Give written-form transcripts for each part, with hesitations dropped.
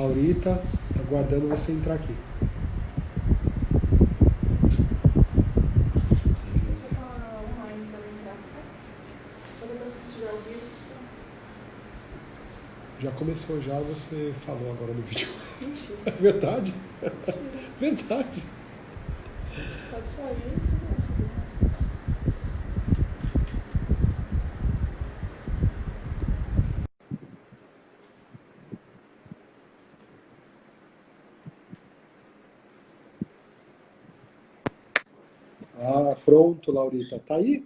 Laurita, está aguardando você entrar aqui. Deixa eu só online para entrar, tá? Só depois que você estiver ao vivo, você... Já começou já, você falou agora no vídeo. Mentira. É verdade? Mentira. Verdade. Pode sair. Ah, pronto, Laurita. Tá aí?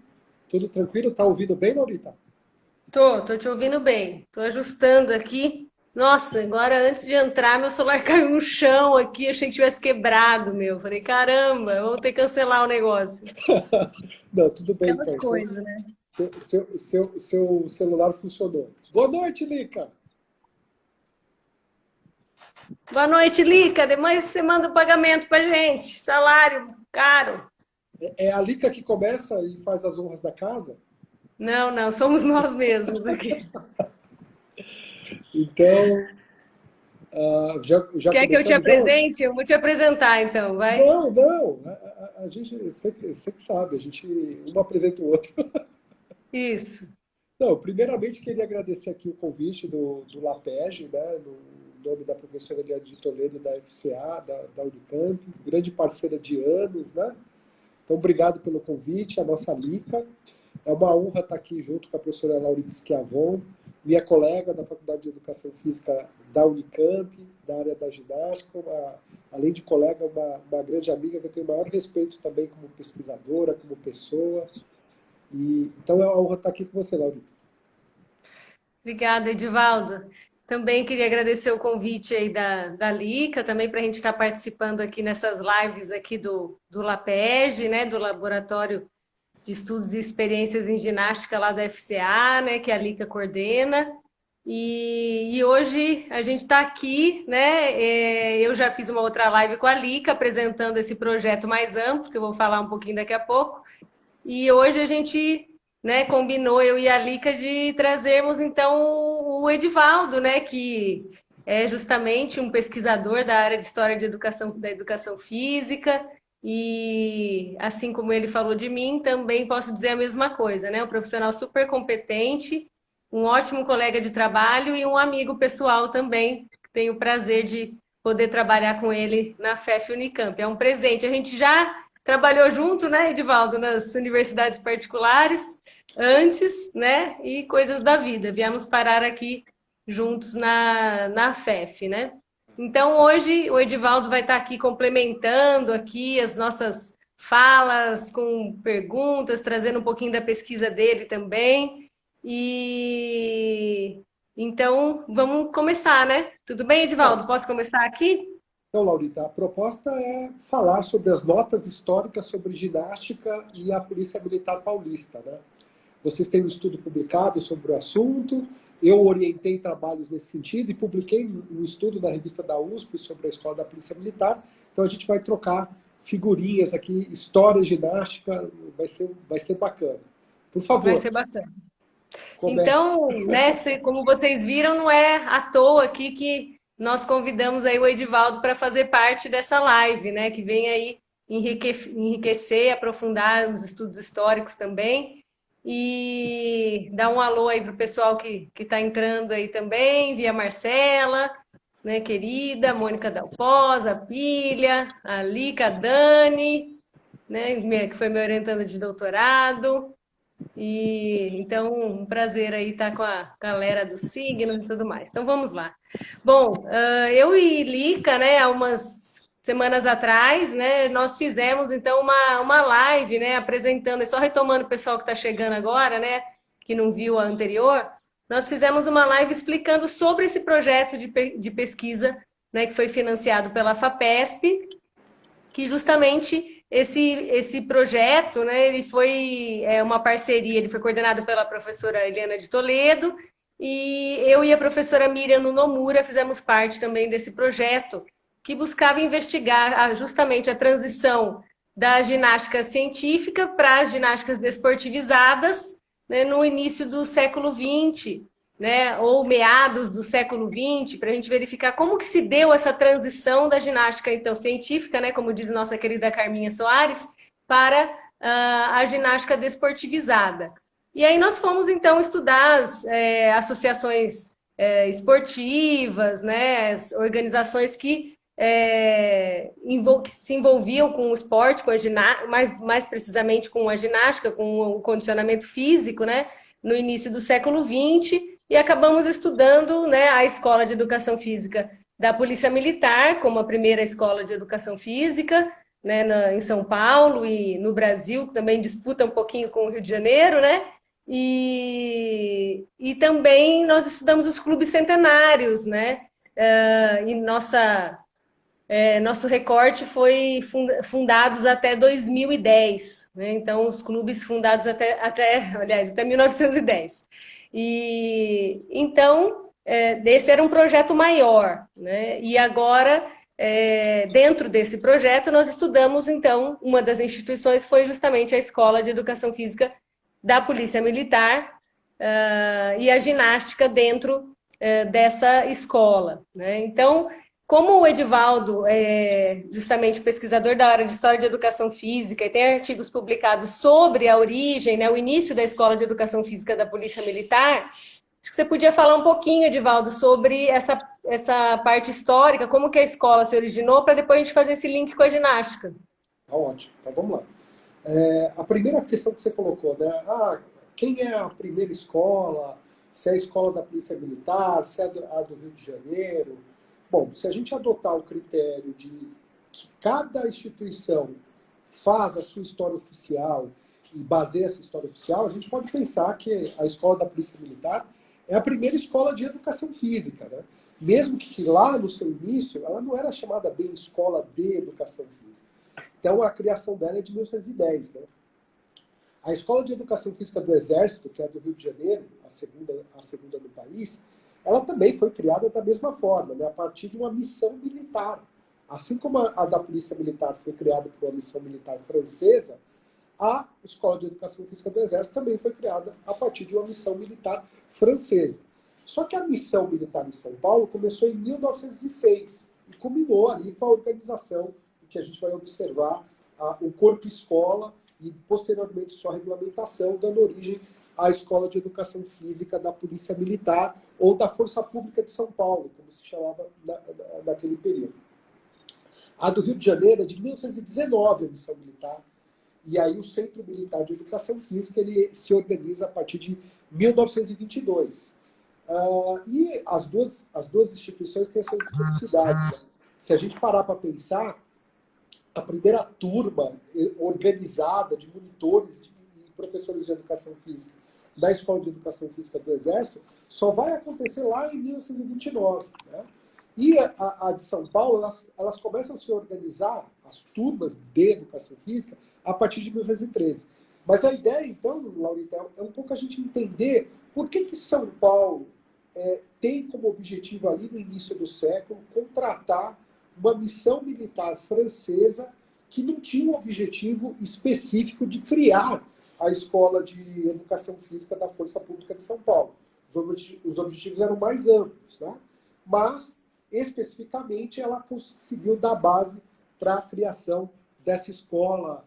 Tudo tranquilo? Tá ouvindo bem, Laurita? Tô te ouvindo bem. Tô ajustando aqui. Nossa, agora antes de entrar, meu celular caiu no chão aqui, achei que tivesse quebrado, meu. Falei, caramba, vamos ter que cancelar o negócio. Não, tudo bem Aquelas então. coisas, né? Seu celular funcionou. Boa noite, Lica. Boa noite, Lica. Depois você manda o pagamento pra gente. Salário caro. É a Lica que começa e faz as honras da casa? Não, somos nós mesmos aqui. Então, já Quer que eu te começamos já? apresente? Eu vou te apresentar, então, vai. Não, não. A gente, você que sabe, a gente um apresenta o outro. Isso. Não, primeiramente queria agradecer aqui o convite do LAPEG, né, no nome da professora Eliane de Toledo, da FCA, da Unicamp, grande parceira de anos, né? Então, obrigado pelo convite, a nossa Lica. É uma honra estar aqui junto com a professora Laurita Schiavon, minha colega da Faculdade de Educação Física da Unicamp, da área da ginástica, além de colega, uma grande amiga que eu tenho o maior respeito também como pesquisadora, como pessoa. Então é uma honra estar aqui com você, Laurita. Obrigada, Edivaldo. Também queria agradecer o convite aí da Lica, também para a gente estar participando aqui nessas lives aqui do LAPEG, né, do Laboratório de Estudos e Experiências em Ginástica lá da FCA, né, que a Lica coordena. E hoje a gente está aqui, né? Eu já fiz uma outra live com a Lica apresentando esse projeto mais amplo, que eu vou falar um pouquinho daqui a pouco. E hoje a gente, né, combinou, eu e a Lica, de trazermos então o Edivaldo, né, que é justamente um pesquisador da área de História da Educação Física, e assim como ele falou de mim, também posso dizer a mesma coisa, né, um profissional super competente, um ótimo colega de trabalho e um amigo pessoal também, tenho o prazer de poder trabalhar com ele na FEF Unicamp. É um presente. A gente já trabalhou junto, né, Edivaldo, nas universidades particulares antes, né, e coisas da vida. Viemos parar aqui juntos na FEF, né? Então, hoje o Edivaldo vai estar aqui complementando aqui as nossas falas com perguntas, trazendo um pouquinho da pesquisa dele também. E então, vamos começar, né? Tudo bem, Edivaldo? Posso começar aqui? Então, Laurita, a proposta é falar sobre as notas históricas sobre ginástica e a Polícia Militar Paulista, né? Vocês têm um estudo publicado sobre o assunto, eu orientei trabalhos nesse sentido e publiquei um estudo na revista da USP sobre a escola da Polícia Militar. Então, a gente vai trocar figurinhas aqui, história, ginástica, vai ser bacana. Por Vai favor, ser bacana. comece. Então, né, como vocês viram, não é à toa aqui que nós convidamos aí o Edivaldo para fazer parte dessa live, né, que vem aí enriquecer, aprofundar nos estudos históricos também, e dar um alô aí para o pessoal que está entrando aí também, via Marcela, né, querida, Mônica Dalposa, a Pilha, a Lica, a Dani, né, que foi minha orientanda de doutorado. E então, um prazer aí estar com a galera dos signos e tudo mais. Então, vamos lá. Bom, eu e Lica, né, há umas semanas atrás, né, nós fizemos então uma live, né, apresentando, e só retomando o pessoal que está chegando agora, né, que não viu a anterior, nós fizemos uma live explicando sobre esse projeto de pesquisa, né, que foi financiado pela FAPESP, que justamente esse projeto, né, ele foi uma parceria, ele foi coordenado pela professora Eliana de Toledo, e eu e a professora Miriam Nomura fizemos parte também desse projeto, que buscava investigar justamente a transição da ginástica científica para as ginásticas desportivizadas, né, no início do século XX, né, ou meados do século XX, para a gente verificar como que se deu essa transição da ginástica, então, científica, né, como diz nossa querida Carminha Soares, para a ginástica desportivizada. E aí nós fomos, então, estudar as associações esportivas, né, as organizações que se envolviam com o esporte, com a mais precisamente com a ginástica, com o condicionamento físico, né, no início do século XX, e acabamos estudando, né, a Escola de Educação Física da Polícia Militar, como a primeira escola de educação física, né, em São Paulo e no Brasil, que também disputa um pouquinho com o Rio de Janeiro, né? E também nós estudamos os clubes centenários, né? E nosso recorte foi fundados até 2010, né? Então, os clubes fundados até 1910. E então, esse era um projeto maior, né? E agora, dentro desse projeto, nós estudamos, então, uma das instituições foi justamente a Escola de Educação Física da Polícia Militar e a ginástica dentro dessa escola, né? Então, como o Edivaldo é justamente pesquisador da área de História de Educação Física e tem artigos publicados sobre a origem, né, o início da Escola de Educação Física da Polícia Militar, acho que você podia falar um pouquinho, Edivaldo, sobre essa parte histórica, como que a escola se originou, para depois a gente fazer esse link com a ginástica. Tá ótimo, então vamos lá. A primeira questão que você colocou, né? Quem é a primeira escola? Se é a escola da Polícia Militar, se é a do Rio de Janeiro? Bom, se a gente adotar o critério de que cada instituição faz a sua história oficial e baseia essa história oficial, a gente pode pensar que a escola da Polícia Militar é a primeira escola de educação física, né? Mesmo que lá no seu início, ela não era chamada bem escola de educação física. Então, a criação dela é de 1910, né? A Escola de Educação Física do Exército, que é do Rio de Janeiro, a segunda do país, ela também foi criada da mesma forma, né? A partir de uma missão militar. Assim como a da Polícia Militar foi criada por uma missão militar francesa, a Escola de Educação Física do Exército também foi criada a partir de uma missão militar francesa. Só que a missão militar em São Paulo começou em 1906 e culminou ali com a organização que a gente vai observar o corpo escola e, posteriormente, sua regulamentação, dando origem à Escola de Educação Física da Polícia Militar ou da Força Pública de São Paulo, como se chamava naquele período. A do Rio de Janeiro é de 1919, a missão militar, e aí o Centro Militar de Educação Física ele se organiza a partir de 1922. E as duas instituições têm suas especificidades, né? Se a gente parar para pensar, a primeira turma organizada de monitores e professores de educação física da Escola de Educação Física do Exército só vai acontecer lá em 1929. Né? E a de São Paulo, elas começam a se organizar, as turmas de educação física, a partir de 1913. Mas a ideia, então, Laurita, é um pouco a gente entender por que São Paulo tem como objetivo ali no início do século contratar uma missão militar francesa que não tinha um objetivo específico de criar a Escola de Educação Física da Força Pública de São Paulo. Os objetivos eram mais amplos, né? Mas, especificamente, ela conseguiu dar base para a criação dessa escola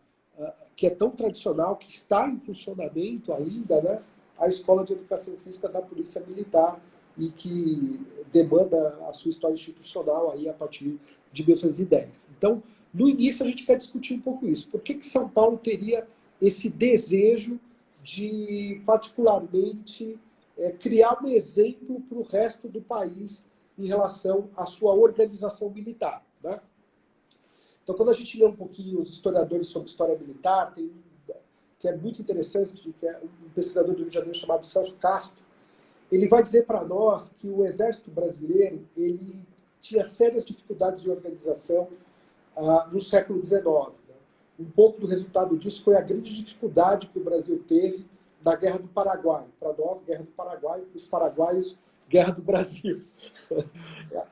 que é tão tradicional, que está em funcionamento ainda, né? A Escola de Educação Física da Polícia Militar, e que demanda a sua história institucional aí a partir de 1910. Então, no início, a gente quer discutir um pouco isso. Por que São Paulo teria esse desejo de, particularmente, criar um exemplo para o resto do país em relação à sua organização militar, né? Então, quando a gente lê um pouquinho os historiadores sobre história militar, tem que é muito interessante, que é um pesquisador do Rio de Janeiro chamado Celso Castro, ele vai dizer para nós que o Exército Brasileiro ele tinha sérias dificuldades de organização no século XIX. Né? Um pouco do resultado disso foi a grande dificuldade que o Brasil teve na Guerra do Paraguai. Para nós, Guerra do Paraguai, para os paraguaios, Guerra do Brasil.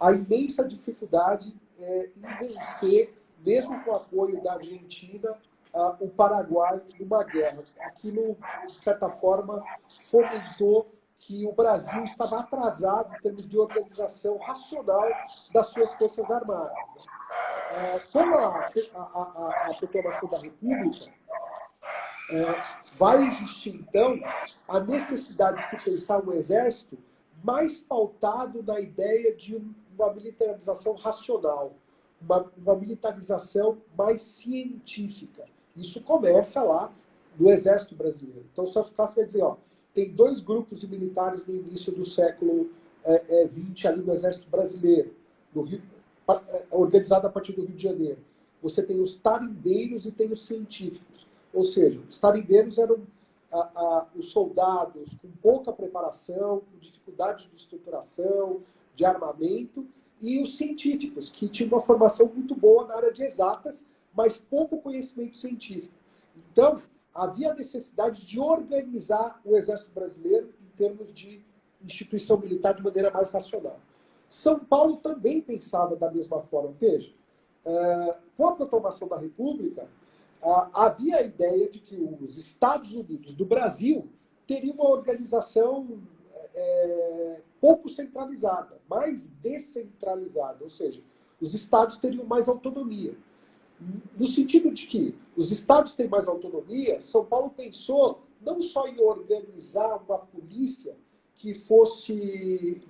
A imensa dificuldade em vencer, mesmo com o apoio da Argentina, o Paraguai numa guerra. Aquilo, de certa forma, fomentou que o Brasil estava atrasado em termos de organização racional das suas Forças Armadas. Com a proclamação da República, vai existir, então, a necessidade de se pensar um exército mais pautado na ideia de uma militarização racional, uma militarização mais científica. Isso começa lá no Exército Brasileiro. Então, o Celso Castro vai dizer, tem 2 grupos de militares no início do século XX ali no Exército Brasileiro, no Rio, organizado a partir do Rio de Janeiro. Você tem os tarimbeiros e tem os científicos. Ou seja, os tarimbeiros eram os soldados com pouca preparação, com dificuldade de estruturação, de armamento, e os científicos, que tinham uma formação muito boa na área de exatas, mas pouco conhecimento científico. Então, havia necessidade de organizar o Exército Brasileiro em termos de instituição militar de maneira mais racional. São Paulo também pensava da mesma forma. Veja, com a proclamação da República, havia a ideia de que os Estados Unidos do Brasil teriam uma organização pouco centralizada, mais descentralizada, ou seja, os estados teriam mais autonomia. No sentido de que os estados têm mais autonomia, São Paulo pensou não só em organizar uma polícia que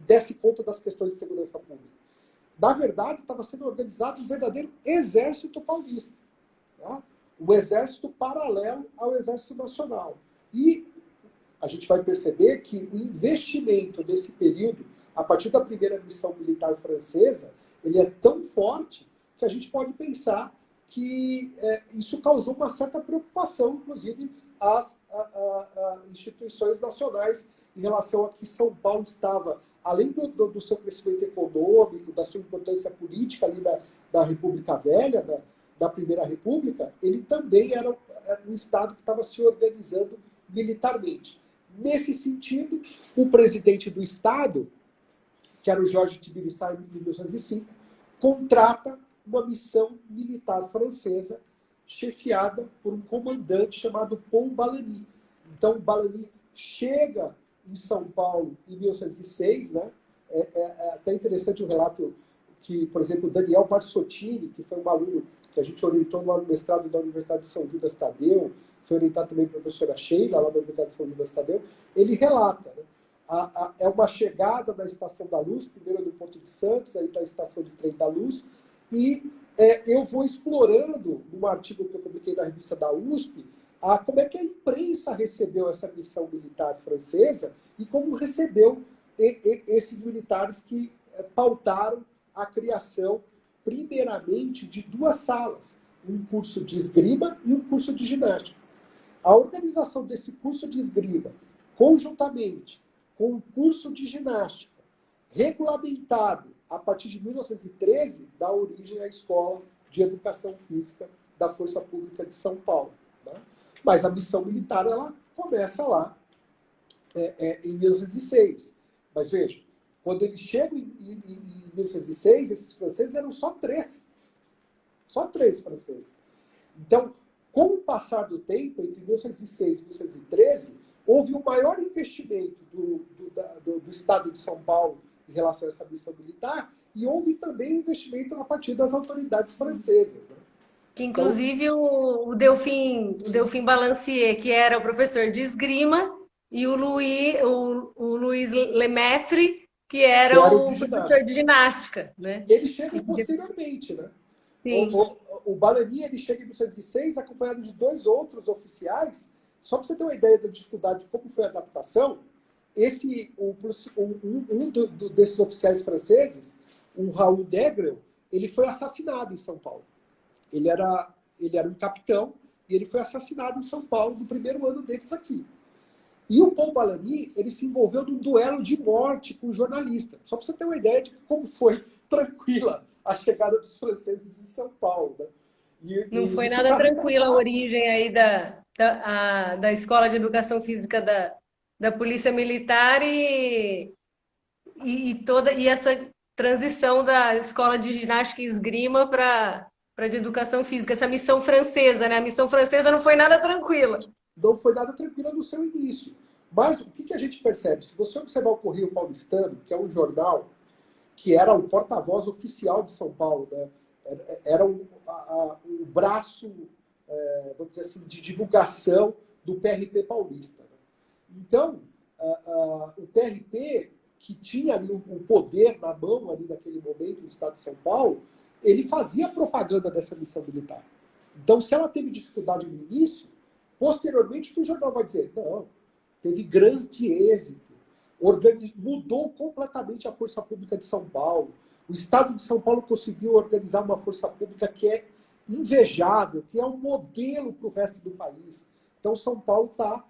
desse conta das questões de segurança pública. Na verdade, estava sendo organizado um verdadeiro exército paulista. Tá? Um exército paralelo ao Exército Nacional. E a gente vai perceber que o investimento nesse período, a partir da primeira missão militar francesa, ele é tão forte que a gente pode pensar que isso causou uma certa preocupação, inclusive, às instituições nacionais em relação a que São Paulo estava, além do seu crescimento econômico, da sua importância política ali da República Velha, da Primeira República, ele também era um Estado que estava se organizando militarmente. Nesse sentido, o presidente do Estado, que era o Jorge Tibiriçá, em 1905, contrata uma missão militar francesa chefiada por um comandante chamado Paul Balany. Então, Balany chega em São Paulo em 1906, né? É até interessante o relato que, por exemplo, Daniel Barsottini, que foi um aluno que a gente orientou lá no mestrado da Universidade de São Judas Tadeu, foi orientado também pela professora Sheila, lá da Universidade de São Judas Tadeu, ele relata, né? É uma chegada da Estação da Luz, primeiro no Porto de Santos, aí da Estação de Trem da Luz, e eu vou explorando, num artigo que eu publiquei na revista da USP, como é que a imprensa recebeu essa missão militar francesa e como recebeu esses militares que pautaram a criação, primeiramente, de 2 salas, um curso de esgrima e um curso de ginástica. A organização desse curso de esgrima, conjuntamente com o curso de ginástica, regulamentado a partir de 1913, dá origem à Escola de Educação Física da Força Pública de São Paulo. Né? Mas a missão militar ela começa lá em 1906. Mas veja, quando eles chegam em 1906, esses franceses eram só 3. Só 3 franceses. Então, com o passar do tempo, entre 1906 e 1913, houve um maior investimento do Estado de São Paulo em relação a essa missão militar, e houve também um investimento a partir das autoridades francesas. Né? Que inclusive então, o Delphine Balancier, que era o professor de esgrima, e o Louis Lemaitre, que era o professor de ginástica. Né? Eles chegam posteriormente, né? O Balany, ele chega em 1906, acompanhado de 2 outros oficiais. Só para você ter uma ideia da dificuldade de como foi a adaptação, desses oficiais franceses, o Raoul Degrel, ele foi assassinado em São Paulo. Ele era um capitão e ele foi assassinado em São Paulo no primeiro ano deles aqui. E o Paul Balany, ele se envolveu num duelo de morte com um jornalista. Só para você ter uma ideia de como foi tranquila a chegada dos franceses em São Paulo. Né? Não foi nada tranquila a origem aí da Escola de Educação Física da Polícia Militar e essa transição da Escola de Ginástica e Esgrima para de Educação Física, essa missão francesa, né? A missão francesa não foi nada tranquila. Não foi nada tranquila no seu início. Mas o que a gente percebe? Se você observar o Correio Paulistano, que é um jornal que era o porta-voz oficial de São Paulo, né? Era o braço, vamos dizer assim, de divulgação do PRP paulista. Né? Então, o PRP, que tinha ali o poder na mão ali naquele momento no estado de São Paulo, ele fazia propaganda dessa missão militar. Então, se ela teve dificuldade no início, posteriormente o jornal vai dizer, não, teve grande êxito, mudou completamente a força pública de São Paulo. O estado de São Paulo conseguiu organizar uma força pública que é invejável, que é um modelo para o resto do país. Então, São Paulo está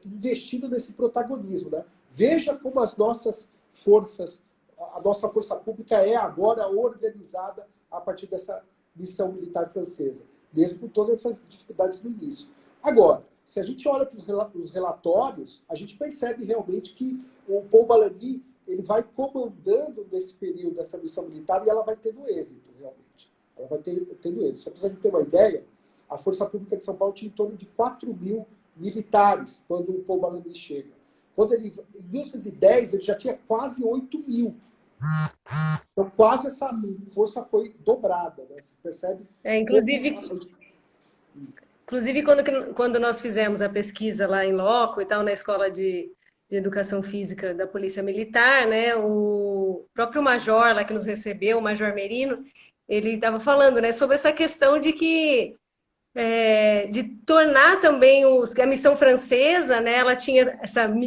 investindo nesse protagonismo. Né? Veja como as nossas forças, a nossa força pública é agora organizada a partir dessa missão militar francesa, mesmo com todas essas dificuldades no início. Agora, se a gente olha para os relatórios, a gente percebe realmente que o Paul Balani ele vai comandando nesse período essa missão militar e ela vai tendo êxito, realmente. Ela vai tendo êxito. Só para a gente ter uma ideia, a Força Pública de São Paulo tinha em torno de 4 mil militares quando o Paul Balani chega. Quando ele, em 1910, ele já tinha quase 8 mil. Então, quase essa força foi dobrada. Né? Você percebe? Inclusive, quando nós fizemos a pesquisa lá em loco e tal, na Escola de Educação Física da Polícia Militar, né, o próprio major lá que nos recebeu, o Major Merino, ele estava falando, né, sobre essa questão de que de tornar também a missão francesa, né, ela tinha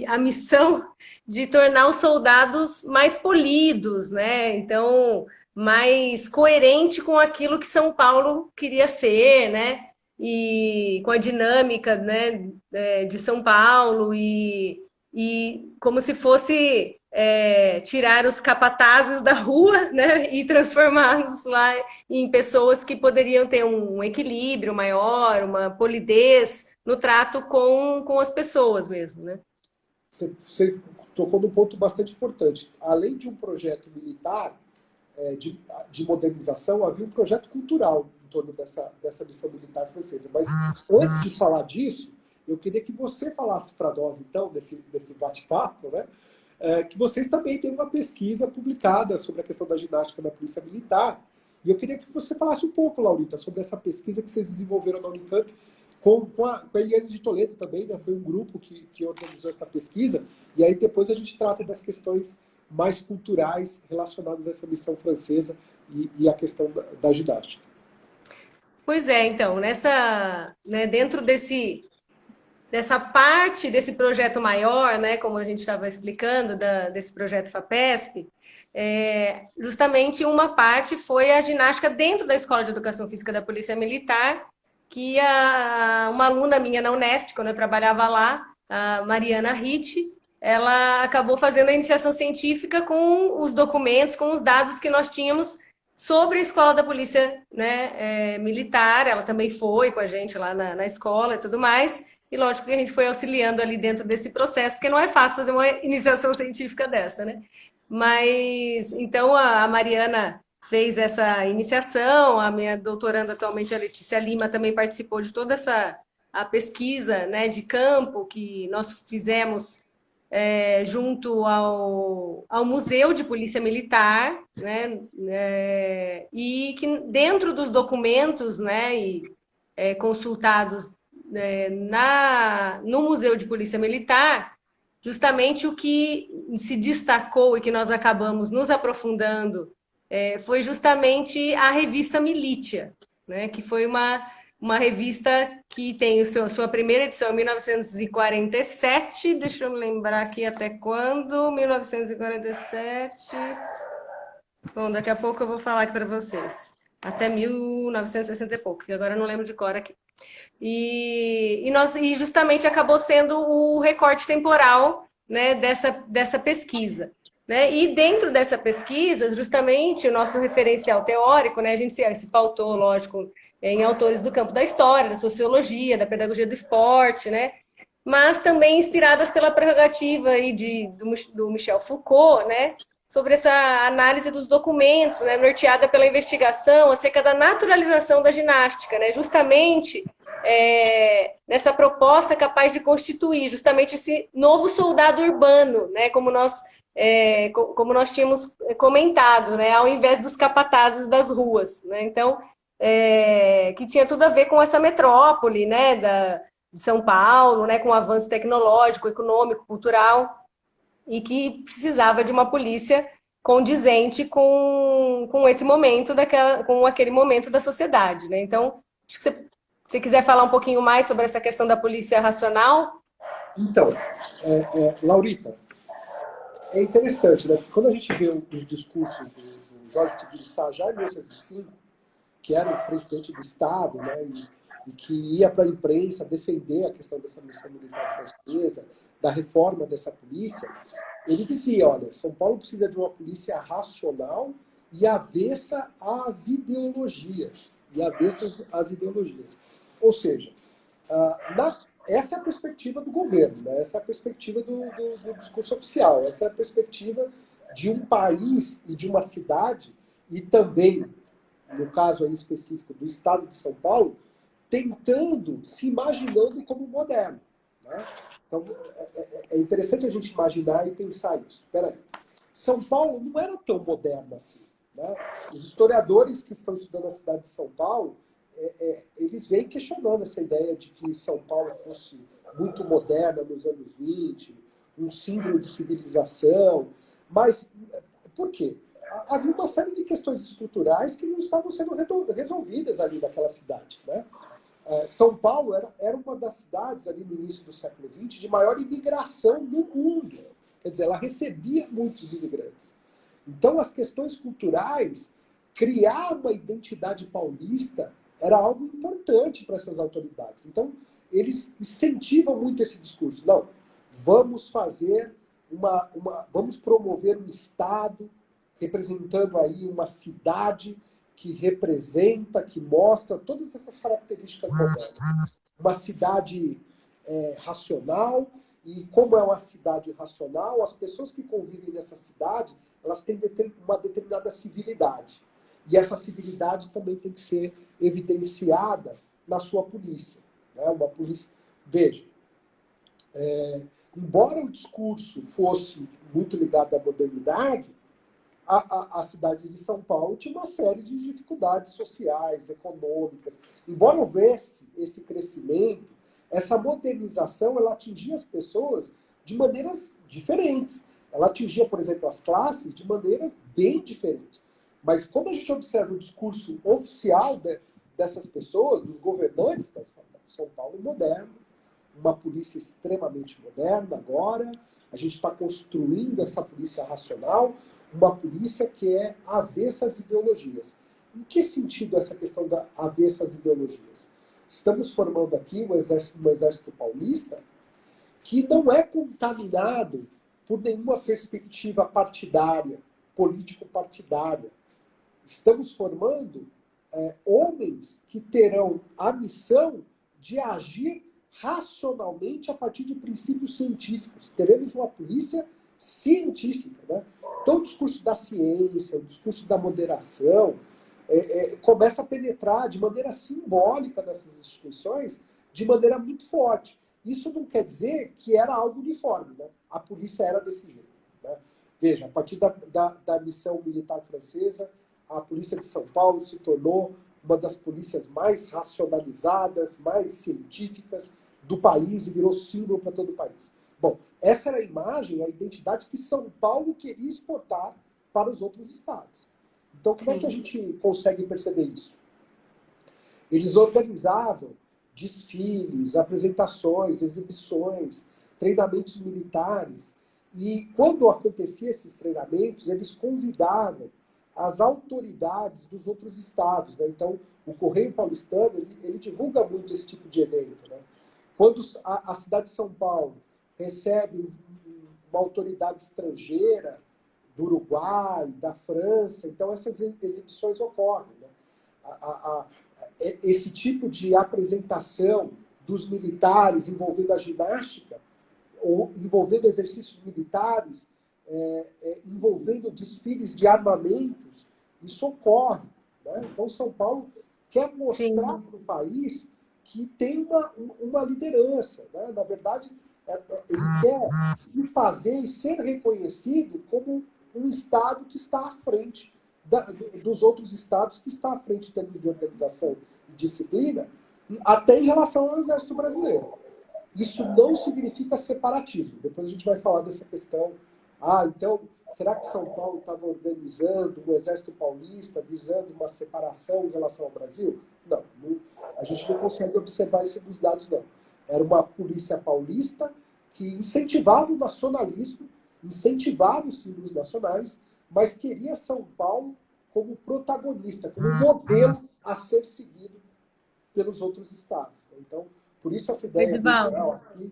a missão de tornar os soldados mais polidos, né, então mais coerente com aquilo que São Paulo queria ser, né, e com a dinâmica, né, de São Paulo e como se fosse tirar os capatazes da rua, né, e transformá-los lá em pessoas que poderiam ter um equilíbrio maior, uma polidez no trato com as pessoas mesmo, né? Você tocou num ponto bastante importante. Além de um projeto militar de modernização, havia um projeto cultural em torno dessa missão militar francesa. Mas antes de falar disso, eu queria que você falasse para nós, então, desse bate-papo, né? Que vocês também têm uma pesquisa publicada sobre a questão da ginástica na Polícia Militar. E eu queria que você falasse um pouco, Laurita, sobre essa pesquisa que vocês desenvolveram na Unicamp com a Eliane de Toledo também, né? Foi um grupo que organizou essa pesquisa. E aí depois a gente trata das questões mais culturais relacionadas a essa missão francesa e a questão da ginástica. Pois é, então, dentro dessa parte desse projeto maior, né, como a gente estava explicando, desse projeto FAPESP, justamente uma parte foi a ginástica dentro da Escola de Educação Física da Polícia Militar, que uma aluna minha na Unesp, quando eu trabalhava lá, a Mariana Ritt, ela acabou fazendo a iniciação científica com os documentos, com os dados que nós tínhamos sobre a Escola da Polícia, né, Militar. Ela também foi com a gente lá na escola e tudo mais. E lógico que a gente foi auxiliando ali dentro desse processo, porque não é fácil fazer uma iniciação científica dessa, né? Mas, então, a Mariana fez essa iniciação, a minha doutoranda atualmente, a Letícia Lima, também participou de toda a pesquisa, né, de campo que nós fizemos junto ao Museu de Polícia Militar, né, e que dentro dos documentos, né, consultados no Museu de Polícia Militar, justamente o que se destacou e que nós acabamos nos aprofundando foi justamente a revista Militia, né, que foi uma revista que tem sua primeira edição em 1947, deixa eu lembrar aqui até quando, 1947, bom, daqui a pouco eu vou falar aqui para vocês, até 1960 e pouco, que agora eu não lembro de cor aqui. E justamente acabou sendo o recorte temporal, né, dessa pesquisa. Né? E dentro dessa pesquisa, justamente, o nosso referencial teórico, né, a gente se pautou, lógico, em autores do campo da história, da sociologia, da pedagogia do esporte, né? Mas também inspiradas pela prerrogativa aí do Michel Foucault, né? Sobre essa análise dos documentos, né? Norteada pela investigação acerca da naturalização da ginástica, né? Justamente nessa proposta capaz de constituir justamente esse novo soldado urbano, né? Como nós tínhamos comentado, né? Ao invés dos capatazes das ruas, né? Então, que tinha tudo a ver com essa metrópole, né? De São Paulo, né? Com o avanço tecnológico, econômico, cultural, e que precisava de uma polícia condizente com esse momento com aquele momento da sociedade, né? Então, acho que se quiser falar um pouquinho mais sobre essa questão da polícia racional. Então, Laurita, é interessante, né? Quando a gente vê os discursos do Jorge Tibiriçá já em 1905, que era o presidente do Estado, né? E que ia para a imprensa defender a questão dessa missão militar francesa, da reforma dessa polícia, ele dizia, olha, São Paulo precisa de uma polícia racional e avessa às ideologias. Ou seja, essa é a perspectiva do governo, né? Essa é a perspectiva do discurso oficial, essa é a perspectiva de um país e de uma cidade, e também, no caso aí específico do estado de São Paulo, tentando, se imaginando como moderno, né? Então, é interessante a gente imaginar e pensar isso. Espera aí. São Paulo não era tão moderno assim, né? Os historiadores que estão estudando a cidade de São Paulo, eles vêm questionando essa ideia de que São Paulo fosse muito moderna nos anos 20, um símbolo de civilização. Mas por quê? Havia uma série de questões estruturais que não estavam sendo resolvidas ali naquela cidade, né? São Paulo era uma das cidades ali no início do século XX de maior imigração do mundo. Quer dizer, ela recebia muitos imigrantes. Então, as questões culturais, criar uma identidade paulista era algo importante para essas autoridades. Então, eles incentivam muito esse discurso. Não, vamos fazer vamos promover um Estado representando aí uma cidade que representa, que mostra todas essas características modernas. Uma cidade racional, e como é uma cidade racional, as pessoas que convivem nessa cidade, elas têm uma determinada civilidade. E essa civilidade também tem que ser evidenciada na sua polícia, né? Uma polícia... Veja, embora o discurso fosse muito ligado à modernidade, a cidade de São Paulo tinha uma série de dificuldades sociais, econômicas. Embora houvesse esse crescimento, essa modernização ela atingia as pessoas de maneiras diferentes. Ela atingia, por exemplo, as classes de maneira bem diferente. Mas quando a gente observa o discurso oficial dessas pessoas, dos governantes, São Paulo moderno, uma polícia extremamente moderna agora, a gente está construindo essa polícia racional, uma polícia que é avessa às ideologias. Em que sentido essa questão da avessa às ideologias? Estamos formando aqui um exército paulista que não é contaminado por nenhuma perspectiva partidária, político-partidária. Estamos formando homens que terão a missão de agir racionalmente a partir de princípios científicos. Teremos uma polícia científica, né? Então, o discurso da ciência, o discurso da moderação, começa a penetrar de maneira simbólica nessas instituições, de maneira muito forte. Isso não quer dizer que era algo uniforme, né? A polícia era desse jeito, né? Veja, a partir da missão militar francesa, a polícia de São Paulo se tornou uma das polícias mais racionalizadas, mais científicas do país e virou símbolo para todo o país. Bom, essa era a imagem, a identidade que São Paulo queria exportar para os outros estados. Então, como é que a gente consegue perceber isso? Eles organizavam desfiles, apresentações, exibições, treinamentos militares. E quando aconteciam esses treinamentos, eles convidavam as autoridades dos outros estados, né? Então, o Correio Paulistano, ele divulga muito esse tipo de evento, né? Quando a cidade de São Paulo recebe uma autoridade estrangeira, do Uruguai, da França, então essas exibições ocorrem, né? Esse tipo de apresentação dos militares envolvendo a ginástica, ou envolvendo exercícios militares, envolvendo desfiles de armamentos, isso ocorre, né? Então, São Paulo quer mostrar para o país que tem uma liderança. Né? Na verdade, ele quer se fazer e ser reconhecido como um Estado que está à frente dos outros Estados, que está à frente em termos de organização e disciplina, até em relação ao Exército Brasileiro. Isso não significa separatismo. Depois a gente vai falar dessa questão. Então, será que São Paulo estava organizando um exército paulista, visando uma separação em relação ao Brasil? Não, a gente não consegue observar isso nos dados, não. Era uma polícia paulista que incentivava o nacionalismo, incentivava os símbolos nacionais, mas queria São Paulo como protagonista, como modelo a ser seguido pelos outros estados. Então, por isso essa ideia cultural aqui.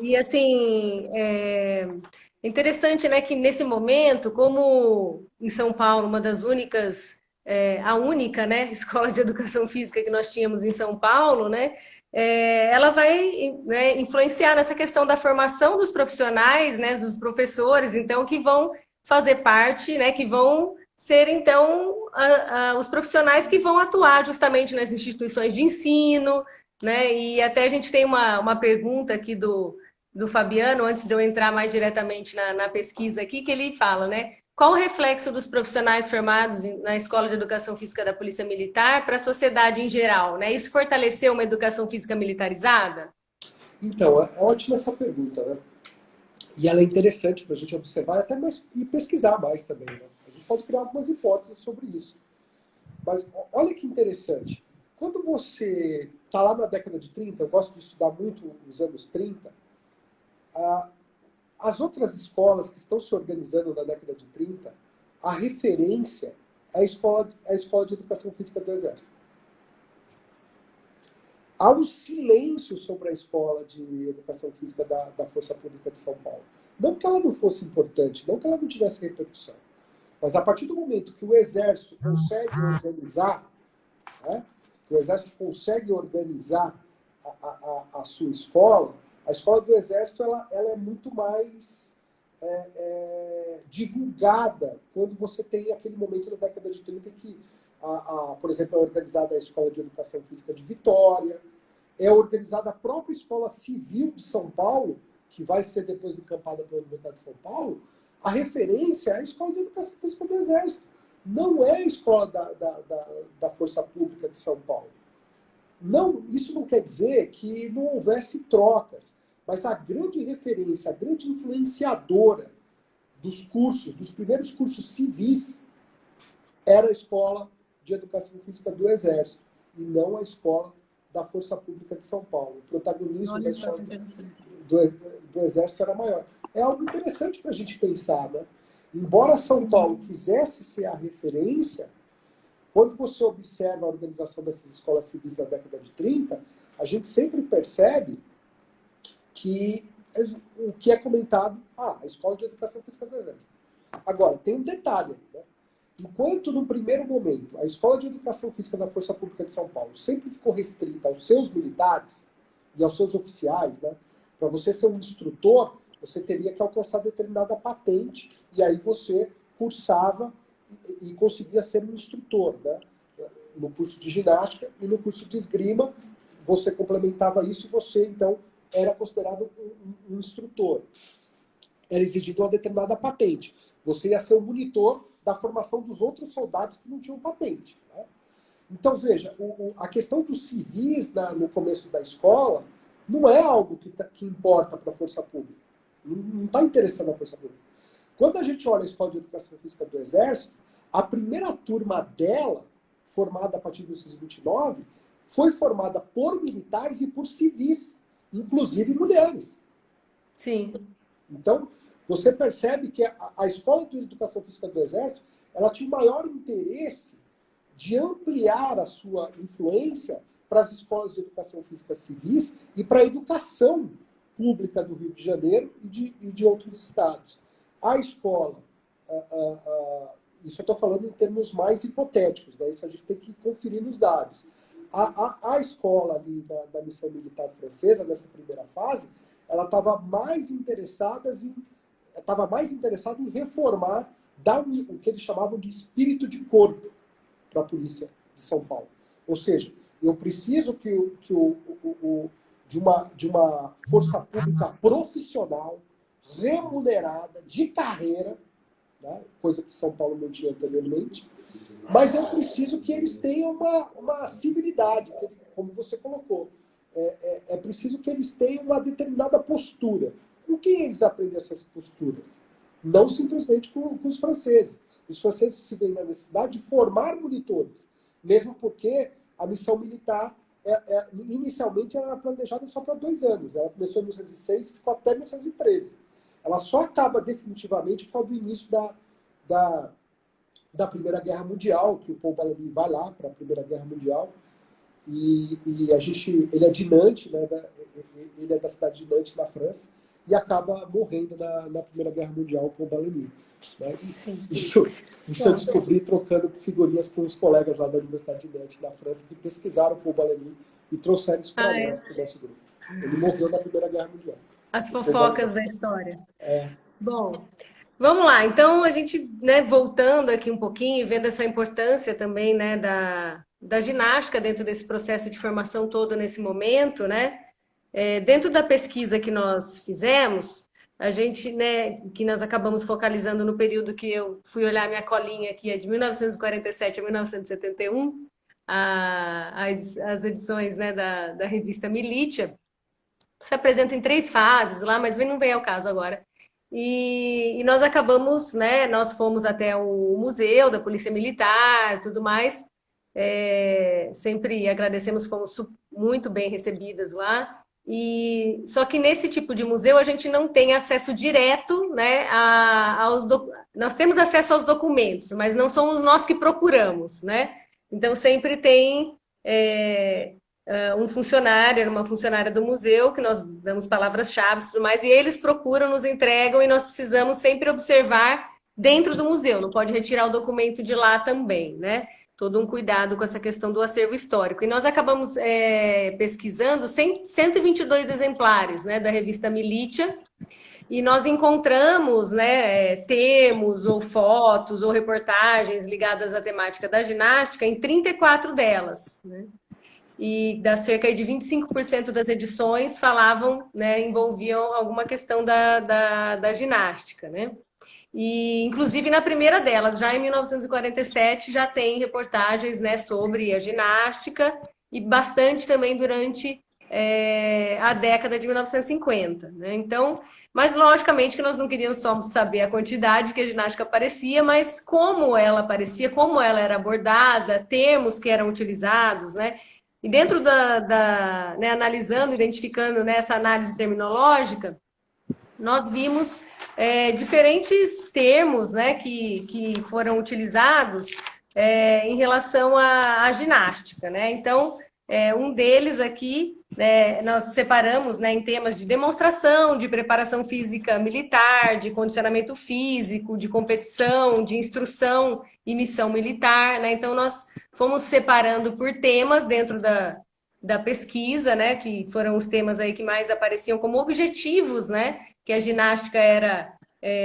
E assim, é interessante, né, que nesse momento, como em São Paulo, uma das únicas, a única, né, escola de educação física que nós tínhamos em São Paulo, né, ela vai, né, influenciar nessa questão da formação dos profissionais, né, dos professores, então, que vão fazer parte, né, que vão ser, então, os profissionais que vão atuar justamente nas instituições de ensino, né? E até a gente tem uma pergunta aqui do Fabiano, antes de eu entrar mais diretamente na pesquisa aqui, que ele fala, né? Qual o reflexo dos profissionais formados na Escola de Educação Física da Polícia Militar para a sociedade em geral, né? Isso fortaleceu uma educação física militarizada? Então, é ótima essa pergunta, né? E ela é interessante para a gente observar até e pesquisar mais também, né? A gente pode criar algumas hipóteses sobre isso. Mas olha que interessante. Quando você está lá na década de 30, eu gosto de estudar muito os anos 30, as outras escolas que estão se organizando na década de 30, a referência é a escola de educação física do Exército. Há um silêncio sobre a escola de educação física da Força Pública de São Paulo. Não que ela não fosse importante, não que ela não tivesse repercussão, mas a partir do momento que o Exército consegue organizar, né, o Exército consegue organizar a sua escola, a escola do Exército ela é muito mais divulgada quando você tem aquele momento da década de 30 que, por exemplo, é organizada a Escola de Educação Física de Vitória, é organizada a própria Escola Civil de São Paulo, que vai ser depois encampada pela Universidade de São Paulo. A referência é a Escola de Educação Física do Exército. Não é a escola da Força Pública de São Paulo. Não, isso não quer dizer que não houvesse trocas, mas a grande referência, a grande influenciadora dos cursos, dos primeiros cursos civis, era a Escola de Educação Física do Exército, e não a Escola da Força Pública de São Paulo. O protagonismo da Escola do Exército era maior. É algo interessante para a gente pensar, né? Embora São Paulo quisesse ser a referência, quando você observa a organização dessas escolas civis na década de 30, a gente sempre percebe que o que é comentado, a Escola de Educação Física do Exército. Agora, tem um detalhe, né? Enquanto, no primeiro momento, a Escola de Educação Física da Força Pública de São Paulo sempre ficou restrita aos seus militares e aos seus oficiais, né? Para você ser um instrutor, você teria que alcançar determinada patente e aí você cursava e conseguia ser um instrutor, né? No curso de ginástica e no curso de esgrima, você complementava isso e você, então, era considerado um instrutor. Era exigido uma determinada patente. Você ia ser o monitor da formação dos outros soldados que não tinham patente, né? Então, veja, a questão dos civis no começo da escola não é algo que importa para a Força Pública. Não está interessando a Força Pública. Quando a gente olha a Escola de Educação Física do Exército, a primeira turma dela, formada a partir de 1929, foi formada por militares e por civis, inclusive mulheres. Sim. Então, você percebe que a Escola de Educação Física do Exército, ela tinha o maior interesse de ampliar a sua influência para as escolas de educação física civis e para a educação pública do Rio de Janeiro e de outros estados. A escola, isso eu estou falando em termos mais hipotéticos, né? Isso a gente tem que conferir nos dados. A escola ali da missão militar francesa, nessa primeira fase, ela estava mais interessada em reformar, dar o que eles chamavam de espírito de corpo para a polícia de São Paulo. Ou seja, eu preciso de uma força pública profissional, remunerada, de carreira, né? Coisa que São Paulo não tinha anteriormente, mas eu preciso que eles tenham uma civilidade, como você colocou. É preciso que eles tenham uma determinada postura. Com quem eles aprendem essas posturas? Não simplesmente com os franceses. Os franceses se veem na necessidade de formar monitores, mesmo porque a missão militar, inicialmente, era planejada só para 2 anos. Ela começou em 1906 e ficou até 1913. Ela só acaba definitivamente por causa do início da Primeira Guerra Mundial, que o Paul Bellamy vai lá para a Primeira Guerra Mundial, e ele é de Nantes, né, ele é da cidade de Nantes, na França, e acaba morrendo na Primeira Guerra Mundial, o Paul Bellamy. Né? Isso eu descobri trocando figurinhas com os colegas lá da Universidade de Nantes, na França, que pesquisaram o Paul Bellamy e trouxeram isso para nós, para o nosso grupo. Ele morreu na Primeira Guerra Mundial. As fofocas da história. Bom, vamos lá. Então, a gente, né, voltando aqui um pouquinho e vendo essa importância também, né, da ginástica dentro desse processo de formação todo nesse momento, né? Dentro da pesquisa que nós fizemos, a gente, né, que nós acabamos focalizando no período que eu fui olhar minha colinha aqui, é de 1947 a 1971, as edições, né, da revista Militia, se apresenta em 3 fases lá, mas não vem ao caso agora. E nós acabamos, né, nós fomos até o museu da Polícia Militar, tudo mais, sempre agradecemos, fomos muito bem recebidas lá. Só que nesse tipo de museu a gente não tem acesso direto, né, nós temos acesso aos documentos, mas não somos nós que procuramos, né? Então sempre tem um funcionário, uma funcionária do museu, que nós damos palavras-chave e tudo mais, e eles procuram, nos entregam, e nós precisamos sempre observar dentro do museu, não pode retirar o documento de lá também, né? Todo um cuidado com essa questão do acervo histórico. E nós acabamos pesquisando 122 exemplares, né, da revista Militia, e nós encontramos, né, termos ou fotos ou reportagens ligadas à temática da ginástica em 34 delas, né? E cerca de 25% das edições falavam, né, envolviam alguma questão da ginástica, né? E, inclusive, na primeira delas, já em 1947, já tem reportagens, né, sobre a ginástica e bastante também durante a década de 1950, né? Então, mas logicamente que nós não queríamos só saber a quantidade que a ginástica aparecia, mas como ela aparecia, como ela era abordada, termos que eram utilizados, né? E dentro né, analisando, identificando, né, essa análise terminológica, nós vimos diferentes termos, né, que foram utilizados em relação à ginástica, né? Então, um deles aqui, nós separamos, né, em temas de demonstração, de preparação física militar, de condicionamento físico, de competição, de instrução e missão militar, né? Então, nós fomos separando por temas dentro da pesquisa, né, que foram os temas aí que mais apareciam como objetivos, né, que a ginástica era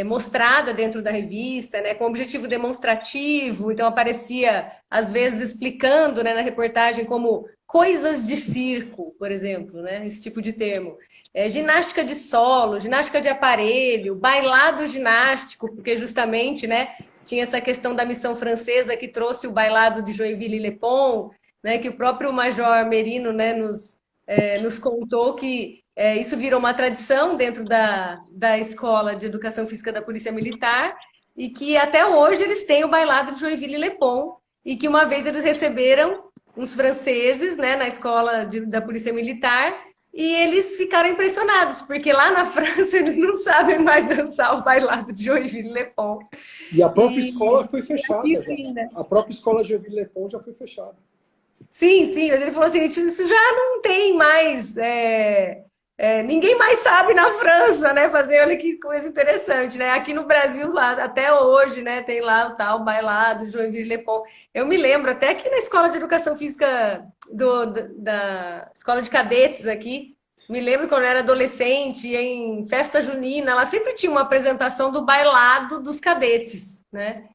mostrada dentro da revista, né, com objetivo demonstrativo. Então aparecia, às vezes, explicando, né, na reportagem como coisas de circo, por exemplo, né, esse tipo de termo. Ginástica de solo, ginástica de aparelho, bailado ginástico, porque justamente, né, tinha essa questão da missão francesa que trouxe o bailado de Joinville-le-Pont, né, que o próprio Major Merino, né, nos contou que isso virou uma tradição dentro da Escola de Educação Física da Polícia Militar, e que até hoje eles têm o bailado de Joinville-le-Pont, e que uma vez eles receberam uns franceses, né, na Escola da Polícia Militar, e eles ficaram impressionados, porque lá na França eles não sabem mais dançar o bailado de Joinville-le-Pont. E a própria escola foi fechada. Sim, né? A própria escola Joinville-le-Pont já foi fechada. Sim, mas ele falou assim, isso já não tem mais... ninguém mais sabe na França, né, fazer, olha que coisa interessante, né? Aqui no Brasil, lá, até hoje, né, tem lá o tal bailado, Joinville-le-Pont. Eu me lembro, até aqui na Escola de Educação Física da Escola de Cadetes aqui, me lembro quando eu era adolescente, em festa junina, ela sempre tinha uma apresentação do bailado dos cadetes, né?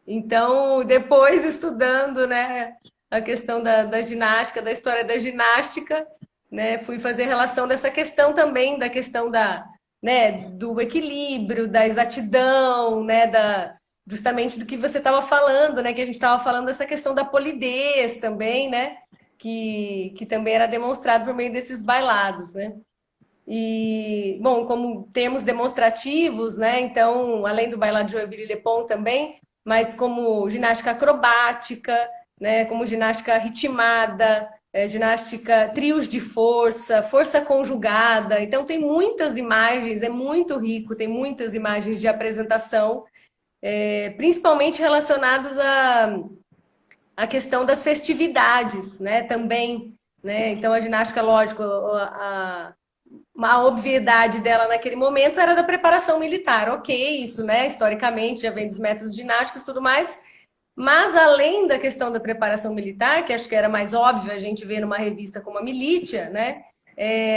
Então, depois estudando, né, a questão da ginástica, da história da ginástica, né? Fui fazer relação dessa questão também, da questão né, do equilíbrio, da exatidão, né, justamente do que você estava falando, né, que a gente estava falando dessa questão da polidez também, né, que também era demonstrado por meio desses bailados, né. E, bom, como termos demonstrativos, né, então, além do bailado de Joinville e Le Pont também, mas como ginástica acrobática, né, como ginástica ritmada, ginástica, trios de força, força conjugada. Então, tem muitas imagens, é muito rico, tem muitas imagens de apresentação, principalmente relacionadas à questão das festividades, né, também. Né? Então, a ginástica, lógico, uma obviedade dela naquele momento era da preparação militar. Ok, isso, né, historicamente, já vem dos métodos ginásticos e tudo mais, mas, além da questão da preparação militar, que acho que era mais óbvio a gente ver numa revista como a Militia, né,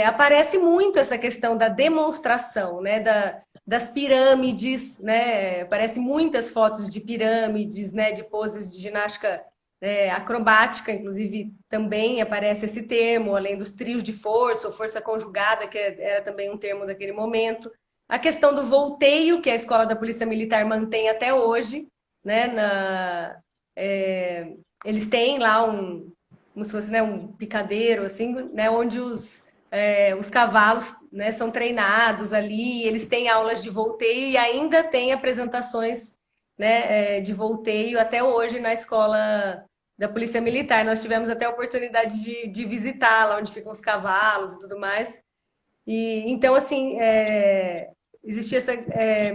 aparece muito essa questão da demonstração, né, das pirâmides, né, aparece muitas fotos de pirâmides, né, de poses de ginástica acrobática, inclusive também aparece esse termo, além dos trios de força, ou força conjugada, que era também um termo daquele momento. A questão do volteio, que a Escola da Polícia Militar mantém até hoje, né, eles têm lá como se fosse, né, um picadeiro, assim, né, onde os cavalos, né, são treinados ali, eles têm aulas de volteio e ainda tem apresentações, né, de volteio até hoje na escola da Polícia Militar. Nós tivemos até a oportunidade de visitar lá onde ficam os cavalos e tudo mais. E então, assim, existia essa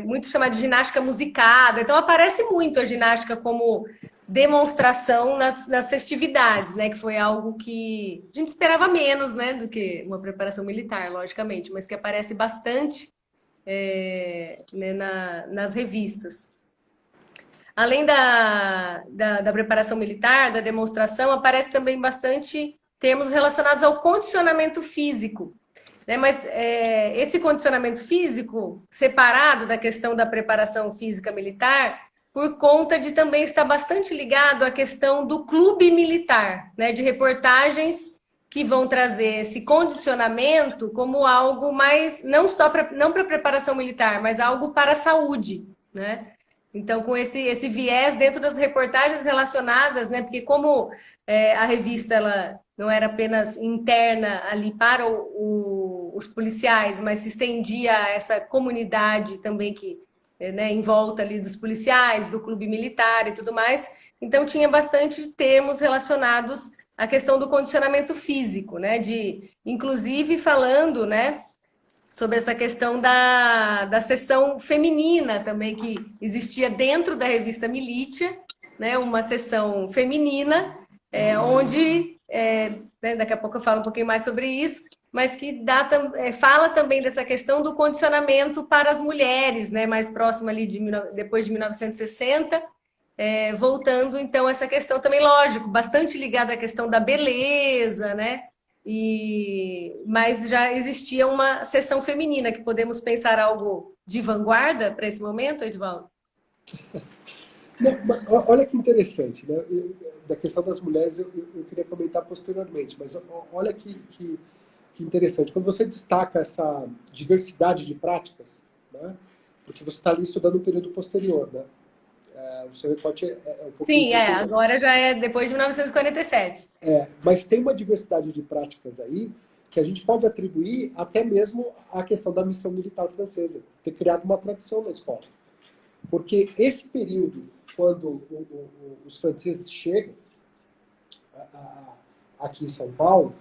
muito chamada de ginástica musicada. Então, aparece muito a ginástica como demonstração nas festividades, né? Que foi algo que a gente esperava menos, né? Do que uma preparação militar, logicamente, mas que aparece bastante né, nas revistas. Além da preparação militar, da demonstração, aparece também bastante termos relacionados ao condicionamento físico. Né? Mas esse condicionamento físico, separado da questão da preparação física militar, por conta de também estar bastante ligado à questão do clube militar, né? De reportagens que vão trazer esse condicionamento como algo mais, não só não para preparação militar, mas algo para a saúde, né? Então, com esse viés dentro das reportagens relacionadas, né? Porque como a revista ela não era apenas interna ali para os policiais, mas se estendia a essa comunidade também que, né, em volta ali dos policiais, do clube militar e tudo mais. Então, tinha bastante termos relacionados à questão do condicionamento físico, né? Inclusive falando, né, sobre essa questão da seção feminina também, que existia dentro da revista Militia, né, uma seção feminina, onde, né, daqui a pouco eu falo um pouquinho mais sobre isso, mas que fala também dessa questão do condicionamento para as mulheres, né, mais próximo ali depois de 1960, voltando então a essa questão também, lógico, bastante ligada à questão da beleza, né, mas já existia uma seção feminina, que podemos pensar algo de vanguarda para esse momento, Edivaldo? Olha que interessante, né? Da questão das mulheres eu queria comentar posteriormente, mas olha que interessante. Quando você destaca essa diversidade de práticas, né? Porque você está ali estudando o período posterior, né? O seu recorte um pouquinho... Sim, agora já é depois de 1947. Mas tem uma diversidade de práticas aí que a gente pode atribuir até mesmo à questão da missão militar francesa, ter criado uma tradição na escola. Porque esse período, quando os franceses chegam aqui em São Paulo,